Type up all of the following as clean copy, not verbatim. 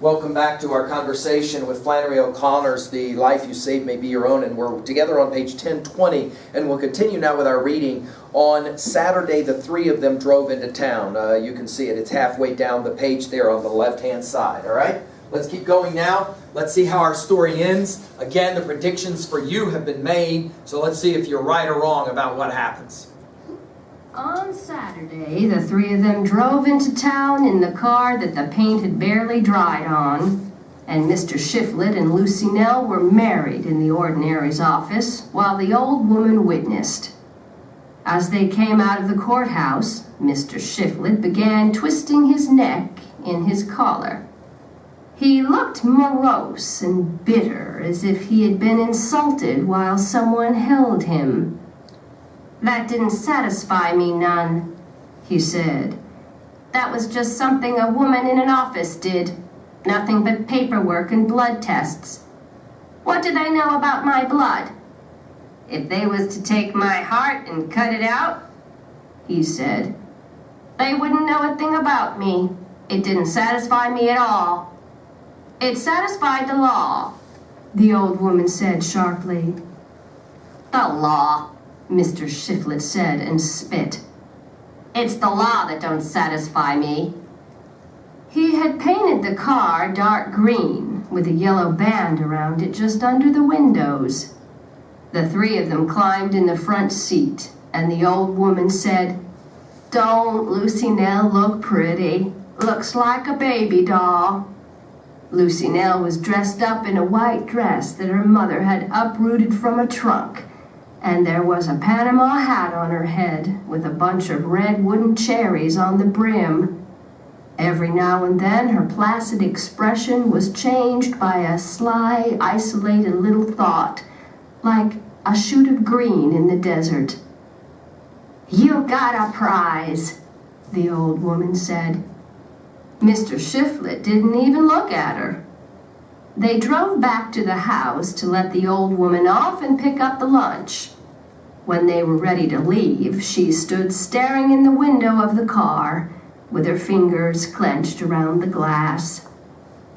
Welcome back to our conversation with Flannery O'Connor's The Life You Saved May Be Your Own, and we're together on page 1020, and we'll continue now with our reading. On Saturday, the three of them drove into town. You can see it. It's halfway down the page there on the left-hand side, all right? Let's keep going now. Let's see how our story ends. Again, the predictions for you have been made, so let's see if you're right or wrong about what happens. On Saturday, the three of them drove into town in the car that the paint had barely dried on, and Mr. Shiflett and Lucy Nell were married in the ordinary's office while the old woman witnessed. As they came out of the courthouse, Mr. Shiflett began twisting his neck in his collar. He looked morose and bitter, as if he had been insulted while someone held him. "That didn't satisfy me none," he said. "That was just something a woman in an office did. Nothing but paperwork and blood tests. What do they know about my blood? If they was to take my heart and cut it out," he said, "they wouldn't know a thing about me. It didn't satisfy me at all." "It satisfied the law," the old woman said sharply. "The law," Mr. Shiflett said and spit. "It's the law that don't satisfy me." He had painted the car dark green with a yellow band around it just under the windows. The three of them climbed in the front seat, and the old woman said, "Don't Lucy Nell look pretty? Looks like a baby doll." Lucy Nell was dressed up in a white dress that her mother had uprooted from a trunk, and there was a Panama hat on her head with a bunch of red wooden cherries on the brim. Every now and then her placid expression was changed by a sly, isolated little thought, like a shoot of green in the desert. "You got a prize," the old woman said. Mr. Shiflett didn't even look at her. They drove back to the house to let the old woman off and pick up the lunch. When they were ready to leave, she stood staring in the window of the car, with her fingers clenched around the glass.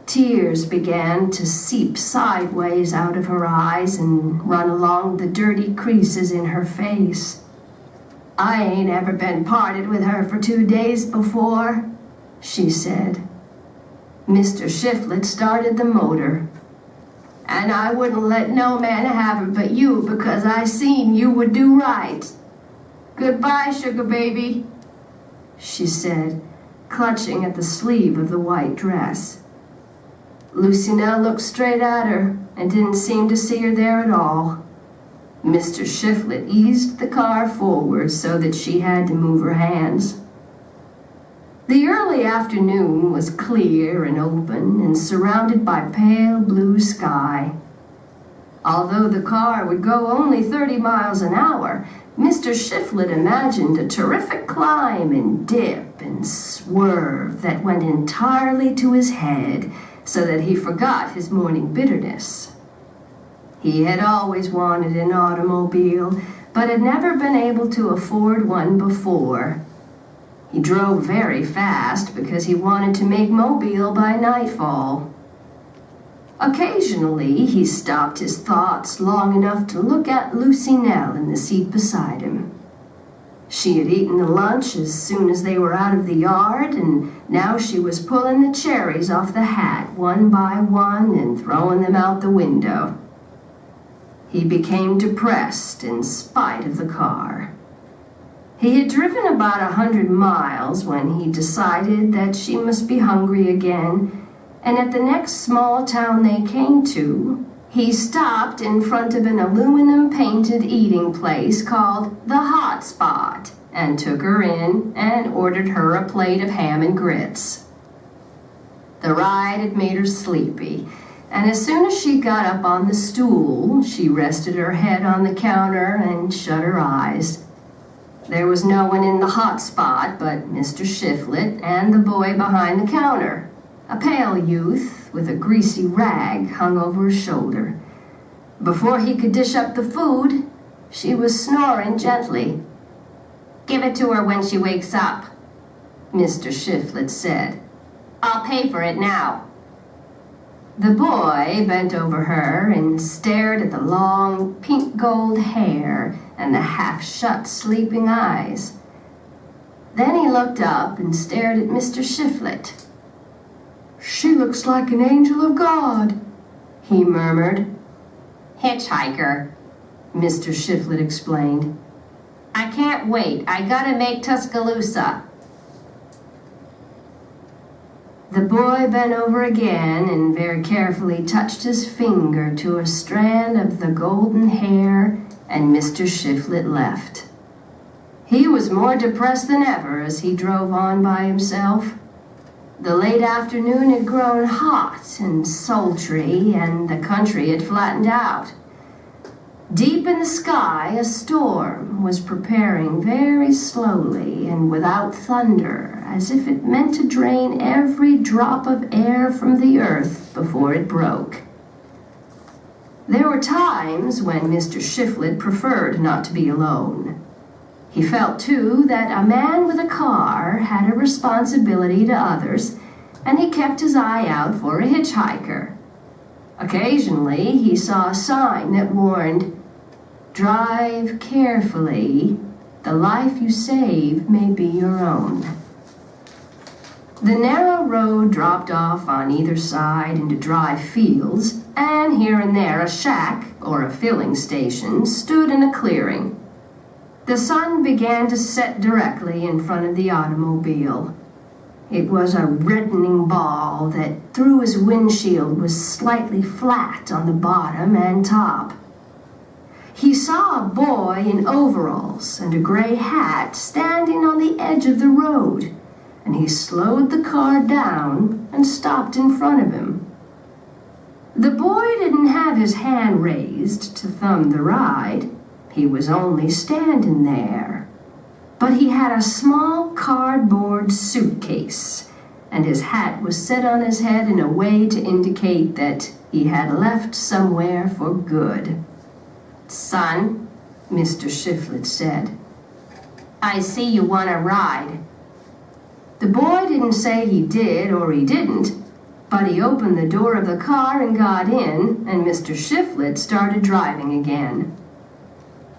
Tears began to seep sideways out of her eyes and run along the dirty creases in her face. "I ain't ever been parted with her for 2 days before," she said. Mr. Shiflett started the motor. "And I wouldn't let no man have her but you, because I seen you would do right. Goodbye, sugar baby," she said, clutching at the sleeve of the white dress. Lucy Nell looked straight at her and didn't seem to see her there at all. Mr. Shiflett eased the car forward so that she had to move her hands. The early afternoon was clear and open and surrounded by pale blue sky. Although the car would go only 30 miles an hour, Mr. Shiflett imagined a terrific climb and dip and swerve that went entirely to his head, so that he forgot his morning bitterness. He had always wanted an automobile, but had never been able to afford one before. He drove very fast because he wanted to make Mobile by nightfall. Occasionally, he stopped his thoughts long enough to look at Lucy Nell in the seat beside him. She had eaten the lunch as soon as they were out of the yard, and now she was pulling the cherries off the hat one by one and throwing them out the window. He became depressed in spite of the car. He had driven about 100 miles when he decided that she must be hungry again, and at the next small town they came to, he stopped in front of an aluminum-painted eating place called The Hot Spot and took her in and ordered her a plate of ham and grits. The ride had made her sleepy, and as soon as she got up on the stool, she rested her head on the counter and shut her eyes. There was no one in the hot spot but Mr. Shiflett and the boy behind the counter, a pale youth with a greasy rag hung over his shoulder. Before he could dish up the food, she was snoring gently. "Give it to her when she wakes up," Mr. Shiflett said. "I'll pay for it now." The boy bent over her and stared at the long pink gold hair and the half-shut sleeping eyes. Then he looked up and stared at Mr. Shiflett. "She looks like an angel of God," he murmured. "Hitchhiker," Mr. Shiflett explained. "I can't wait. I gotta make Tuscaloosa." The boy bent over again and very carefully touched his finger to a strand of the golden hair, and Mr. Shiflett left. He was more depressed than ever as he drove on by himself. The late afternoon had grown hot and sultry, and the country had flattened out. Deep in the sky, a storm was preparing very slowly and without thunder, as if it meant to drain every drop of air from the earth before it broke. There were times when Mr. Shiflett preferred not to be alone. He felt, too, that a man with a car had a responsibility to others, and he kept his eye out for a hitchhiker. Occasionally, he saw a sign that warned, "Drive carefully. The life you save may be your own." The narrow road dropped off on either side into dry fields, and here and there a shack, or a filling station, stood in a clearing. The sun began to set directly in front of the automobile. It was a reddening ball that, through his windshield, was slightly flat on the bottom and top. He saw a boy in overalls and a gray hat standing on the edge of the road, and he slowed the car down and stopped in front of him. The boy didn't have his hand raised to thumb the ride. He was only standing there. But he had a small cardboard suitcase, and his hat was set on his head in a way to indicate that he had left somewhere for good. "Son," Mr. Shiflett said, "I see you want a ride." The boy didn't say he did or he didn't, but he opened the door of the car and got in, and Mr. Shiflett started driving again.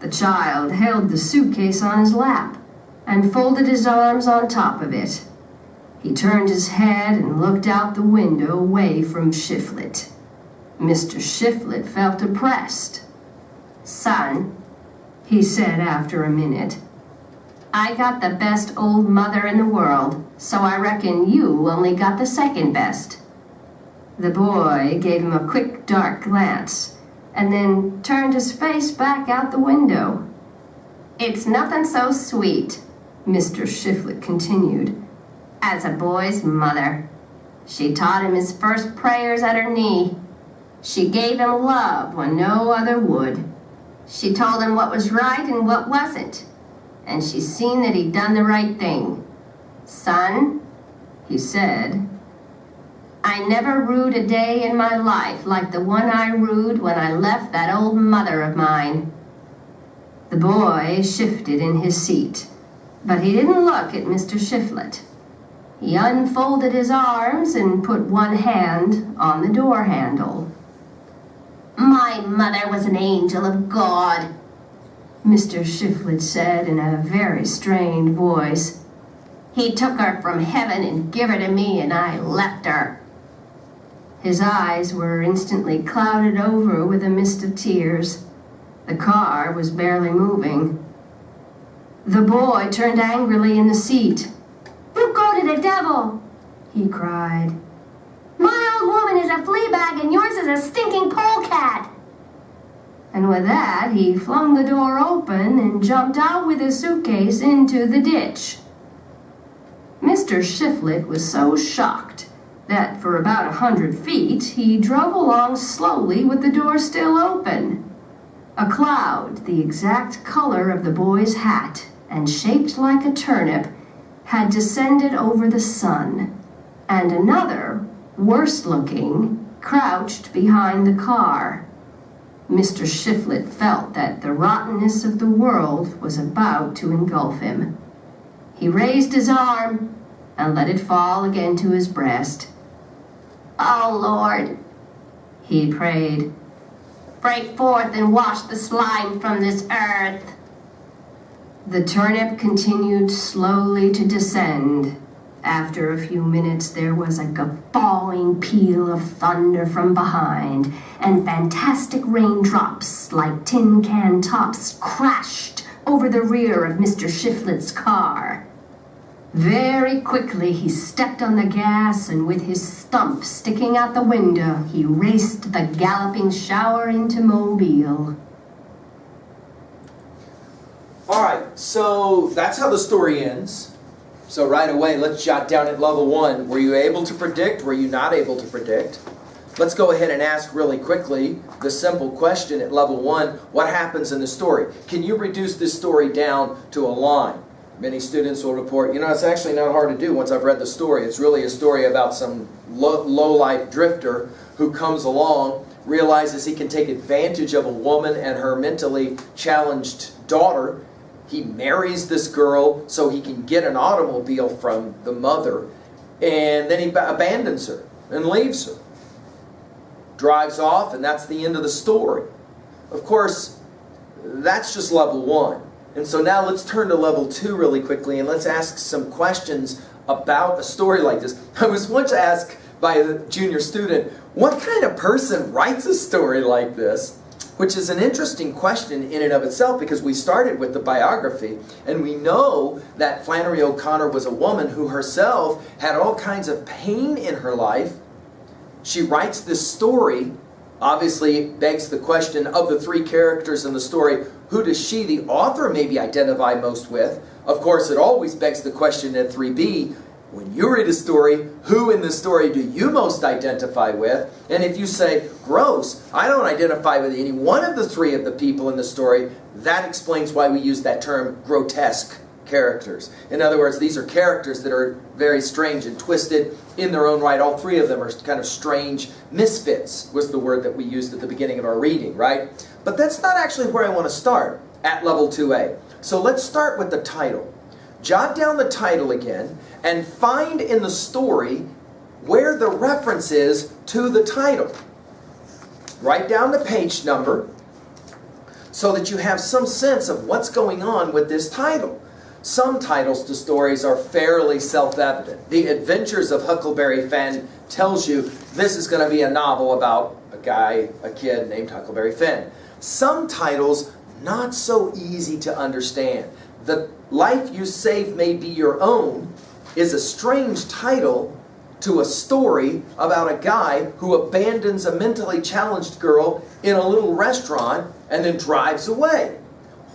The child held the suitcase on his lap and folded his arms on top of it. He turned his head and looked out the window away from Shiflett. Mr. Shiflett felt oppressed. "Son," he said after a minute, "I got the best old mother in the world, so I reckon you only got the second best." The boy gave him a quick, dark glance, and then turned his face back out the window. "It's nothing so sweet," Mr. Shiflett continued, "as a boy's mother. She taught him his first prayers at her knee. She gave him love when no other would. She told him what was right and what wasn't, and she seen that he'd done the right thing. Son," he said, "I never rued a day in my life like the one I rued when I left that old mother of mine." The boy shifted in his seat, but he didn't look at Mr. Shiflett. He unfolded his arms and put one hand on the door handle. "My mother was an angel of God," Mr. Shiflett said in a very strained voice. "He took her from heaven and give her to me, and I left her." His eyes were instantly clouded over with a mist of tears. The car was barely moving. The boy turned angrily in the seat. "You go to the devil!" he cried. "My old woman is a flea bag and yours is a stinking polecat!" And with that, he flung the door open and jumped out with his suitcase into the ditch. Mr. Shiflett was so shocked that for about 100 feet he drove along slowly with the door still open. A cloud, the exact color of the boy's hat and shaped like a turnip, had descended over the sun, and another, worse looking, crouched behind the car. Mr. Shiflett felt that the rottenness of the world was about to engulf him. He raised his arm and let it fall again to his breast. "Oh, Lord," He prayed, "Break forth and wash the slime from this earth." The turnip continued slowly to descend. After a few minutes, there was a guffawing peal of thunder from behind, and fantastic raindrops like tin can tops crashed over the rear of Mr. Shiflet's car. Very quickly, he stepped on the gas, and with his stump sticking out the window, he raced the galloping shower into Mobile. All right, so that's how the story ends. So right away, let's jot down at level 1. Were you able to predict? Were you not able to predict? Let's go ahead and ask really quickly the simple question at level 1. What happens in the story? Can you reduce this story down to a line? Many students will report, it's actually not hard to do once I've read the story. It's really a story about some low-life drifter who comes along, realizes he can take advantage of a woman and her mentally challenged daughter. He marries this girl so he can get an automobile from the mother, and then he abandons her and leaves her. Drives off, and that's the end of the story. Of course, that's just level 1. And so now let's turn to level 2 really quickly, and let's ask some questions about a story like this. I was once asked by a junior student, what kind of person writes a story like this? Which is an interesting question in and of itself, because we started with the biography, and we know that Flannery O'Connor was a woman who herself had all kinds of pain in her life. She writes this story, obviously begs the question of the 3 characters in the story, who does she, the author, maybe identify most with? Of course, it always begs the question at 3B, when you read a story, who in the story do you most identify with? And if you say, gross, I don't identify with any one of the 3 of the people in the story, that explains why we use that term grotesque characters. In other words, these are characters that are very strange and twisted in their own right. All 3 of them are kind of strange misfits, was the word that we used at the beginning of our reading, right? But that's not actually where I want to start at level 2A. So let's start with the title. Jot down the title again and find in the story where the reference is to the title. Write down the page number so that you have some sense of what's going on with this title. Some titles to stories are fairly self-evident. The Adventures of Huckleberry Finn tells you this is going to be a novel about a kid named Huckleberry Finn. Some titles, not so easy to understand. The Life You Save May Be Your Own is a strange title to a story about a guy who abandons a mentally challenged girl in a little restaurant and then drives away.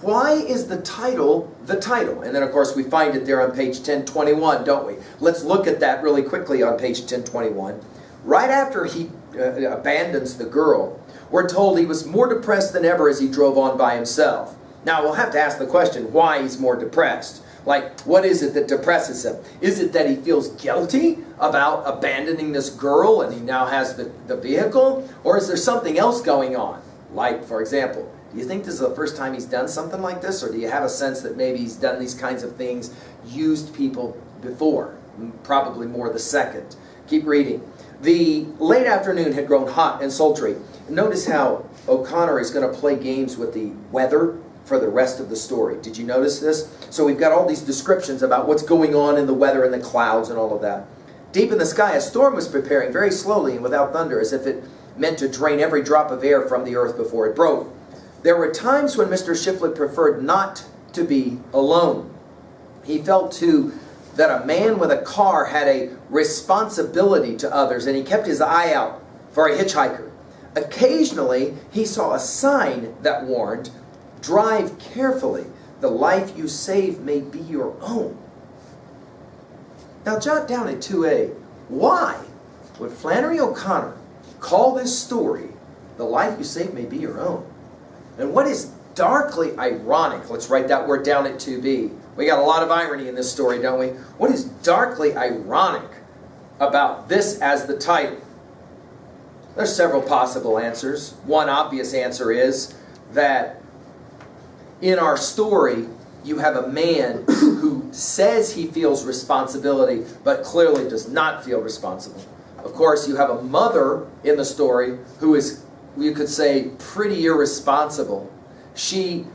Why is the title the title? And then, of course, we find it there on page 1021, don't we? Let's look at that really quickly on page 1021. Right after he abandons the girl, we're told he was more depressed than ever as he drove on by himself. Now, we'll have to ask the question why he's more depressed. Like, what is it that depresses him? Is it that he feels guilty about abandoning this girl and he now has the vehicle? Or is there something else going on? Like, for example, do you think this is the first time he's done something like this? Or do you have a sense that maybe he's done these kinds of things, used people before? Probably more the second. Keep reading. The late afternoon had grown hot and sultry. Notice how O'Connor is going to play games with the weather for the rest of the story. Did you notice this? So we've got all these descriptions about what's going on in the weather and the clouds and all of that. Deep in the sky, a storm was preparing very slowly and without thunder, as if it meant to drain every drop of air from the earth before it broke. There were times when Mr. Shiflet preferred not to be alone. He felt, too, that a man with a car had a responsibility to others, and he kept his eye out for a hitchhiker. Occasionally, he saw a sign that warned, "Drive carefully. The life you save may be your own." Now jot down at 2A, why would Flannery O'Connor call this story, "The Life You Save May Be Your Own"? And what is darkly ironic, let's write that word down at 2B. We got a lot of irony in this story, don't we? What is darkly ironic about this as the title? There's several possible answers. One obvious answer is that in our story, you have a man who says he feels responsibility, but clearly does not feel responsible. Of course, you have a mother in the story who is, you could say, pretty irresponsible. She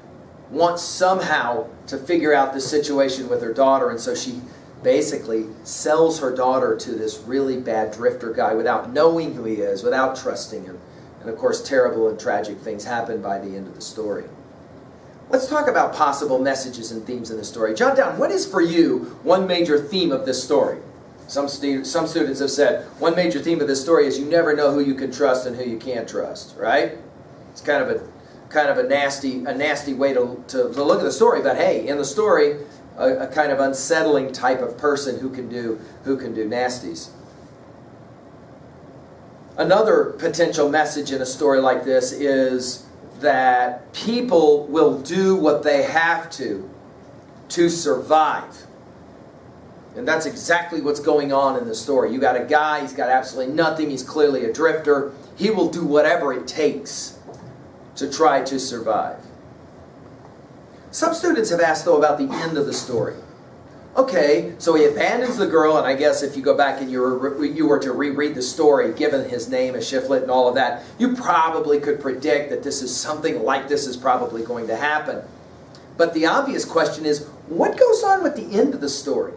wants somehow to figure out the situation with her daughter, and so she basically sells her daughter to this really bad drifter guy without knowing who he is, without trusting him. And of course, terrible and tragic things happen by the end of the story. Let's talk about possible messages and themes in the story. Jot down, what is for you one major theme of this story? Some students have said, one major theme of this story is you never know who you can trust and who you can't trust, right? It's kind of a nasty way to look at the story, but hey, in the story, a kind of unsettling type of person who can do nasties. Another potential message in a story like this is that people will do what they have to survive. And that's exactly what's going on in the story. You got a guy, he's got absolutely nothing, he's clearly a drifter. He will do whatever it takes to try to survive. Some students have asked, though, about the end of the story. Okay, so he abandons the girl, and I guess if you go back and you were to reread the story, given his name as Shiflet and all of that, you probably could predict that this is something like this is probably going to happen. But the obvious question is, what goes on with the end of the story?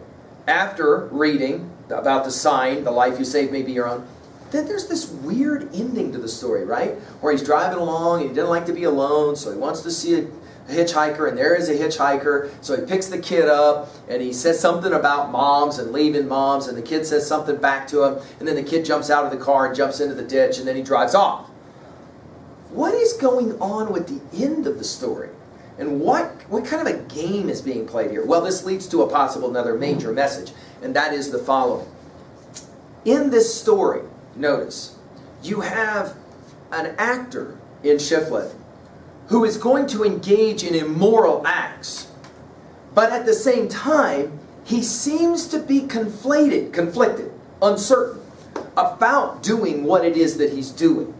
After reading about the sign, the life you save may be your own, then there's this weird ending to the story, right? Where he's driving along and he didn't like to be alone, so he wants to see a hitchhiker, and there is a hitchhiker, so he picks the kid up, and he says something about moms and leaving moms, and the kid says something back to him, and then the kid jumps out of the car and jumps into the ditch, and then he drives off. What is going on with the end of the story? And what kind of a game is being played here? Well, this leads to a possible another major message, and that is the following. In this story, notice, you have an actor in Shiflet who is going to engage in immoral acts, but at the same time, he seems to be conflicted, uncertain about doing what it is that he's doing.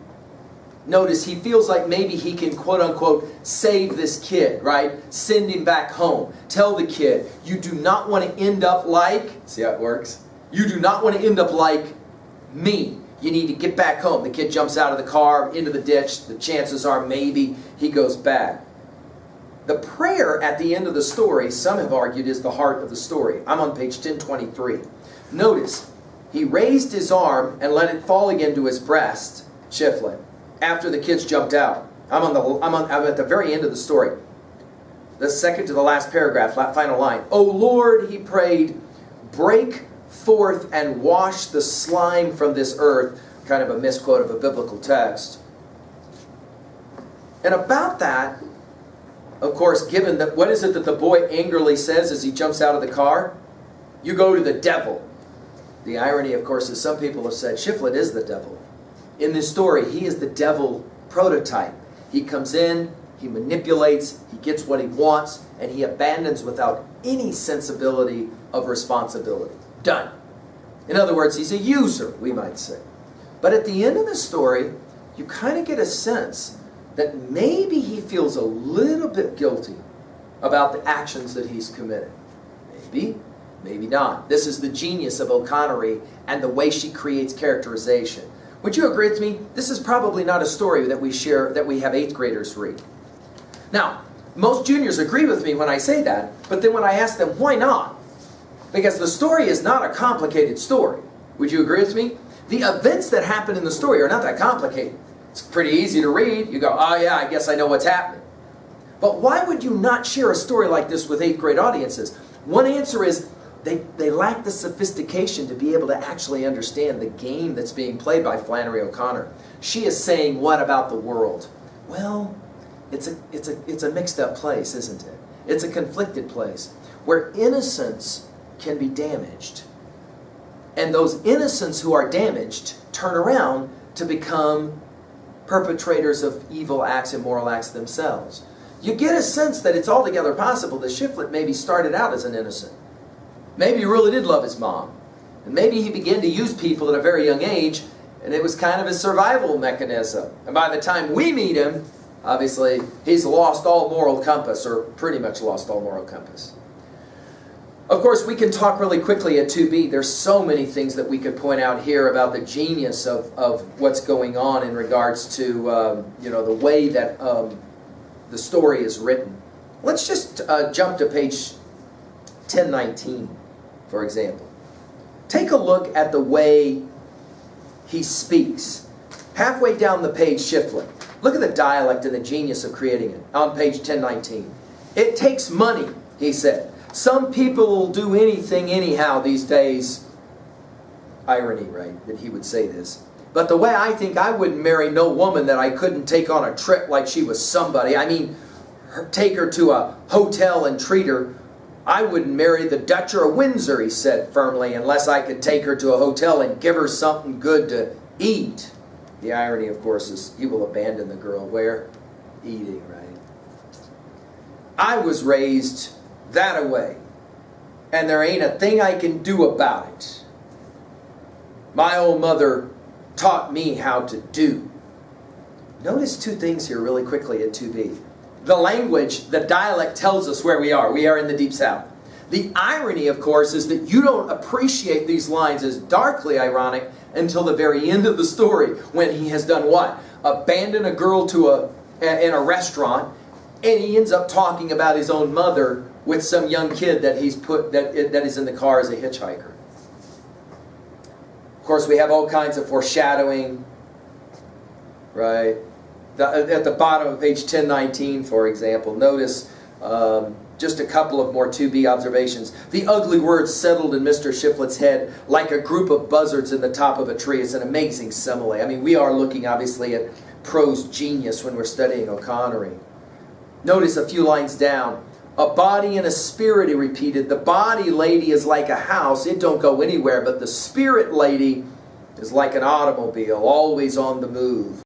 Notice he feels like maybe he can, quote-unquote, save this kid, right? Send him back home. Tell the kid, you do not want to end up like, see how it works? You do not want to end up like me. You need to get back home. The kid jumps out of the car, into the ditch. The chances are maybe he goes back. The prayer at the end of the story, some have argued, is the heart of the story. I'm on page 1023. Notice, he raised his arm and let it fall again to his breast, Shiflet, after the kids jumped out. I'm at the very end of the story. The second to the last paragraph, final line. "O Lord," he prayed, "break forth and wash the slime from this earth." Kind of a misquote of a biblical text. And about that, of course, given that, what is it that the boy angrily says as he jumps out of the car? "You go to the devil." The irony, of course, is some people have said Shiflet is the devil. In this story, he is the devil prototype. He comes in, he manipulates, he gets what he wants, and he abandons without any sensibility of responsibility. Done. In other words, he's a user, we might say. But at the end of the story, you kind of get a sense that maybe he feels a little bit guilty about the actions that he's committed. Maybe, maybe not. This is the genius of O'Connery and the way she creates characterization. Would you agree with me? This is probably not a story that we have 8th graders read. Now, most juniors agree with me when I say that, but then when I ask them, why not? Because the story is not a complicated story. Would you agree with me? The events that happen in the story are not that complicated. It's pretty easy to read. You go, oh yeah, I guess I know what's happening. But why would you not share a story like this with 8th grade audiences? One answer is they lack the sophistication to be able to actually understand the game that's being played by Flannery O'Connor. She is saying, what about the world? Well, it's a mixed up place, isn't it? It's a conflicted place where innocence can be damaged. And those innocents who are damaged turn around to become perpetrators of evil acts, immoral acts themselves. You get a sense that it's altogether possible that Shiflet maybe started out as an innocent. Maybe he really did love his mom. And maybe he began to use people at a very young age, and it was kind of a survival mechanism. And by the time we meet him, obviously, he's lost all moral compass, or pretty much lost all moral compass. Of course, we can talk really quickly at 2B. There's so many things that we could point out here about the genius of what's going on in regards to the way that the story is written. Let's just jump to page 1019, for example. Take a look at the way he speaks. Halfway down the page, Shiflett. Look at the dialect and the genius of creating it on page 1019. It takes money, he said. Some people will do anything anyhow these days. Irony, right, that he would say this. But the way I think, I wouldn't marry no woman that I couldn't take on a trip like she was somebody. I mean, take her to a hotel and treat her. I wouldn't marry the Duchess of Windsor, he said firmly, unless I could take her to a hotel and give her something good to eat. The irony, of course, is you will abandon the girl where? Eating, right? I was raised that way, and there ain't a thing I can do about it. My old mother taught me how to do. Notice two things here really quickly at 2B. The language, the dialect tells us where we are. We are in the Deep South. The irony, of course, is that you don't appreciate these lines as darkly ironic until the very end of the story, when he has done what? Abandoned a girl in a restaurant, and he ends up talking about his own mother with some young kid that that is in the car as a hitchhiker. Of course, we have all kinds of foreshadowing, right? At the bottom of page 1019, for example, notice just a couple of more 2B observations. The ugly words settled in Mr. Shiflett's head like a group of buzzards in the top of a tree. It's an amazing simile. I mean, we are looking obviously at prose genius when we're studying O'Connery. Notice a few lines down. A body and a spirit, he repeated. The body, lady, is like a house. It don't go anywhere. But the spirit, lady, is like an automobile, always on the move.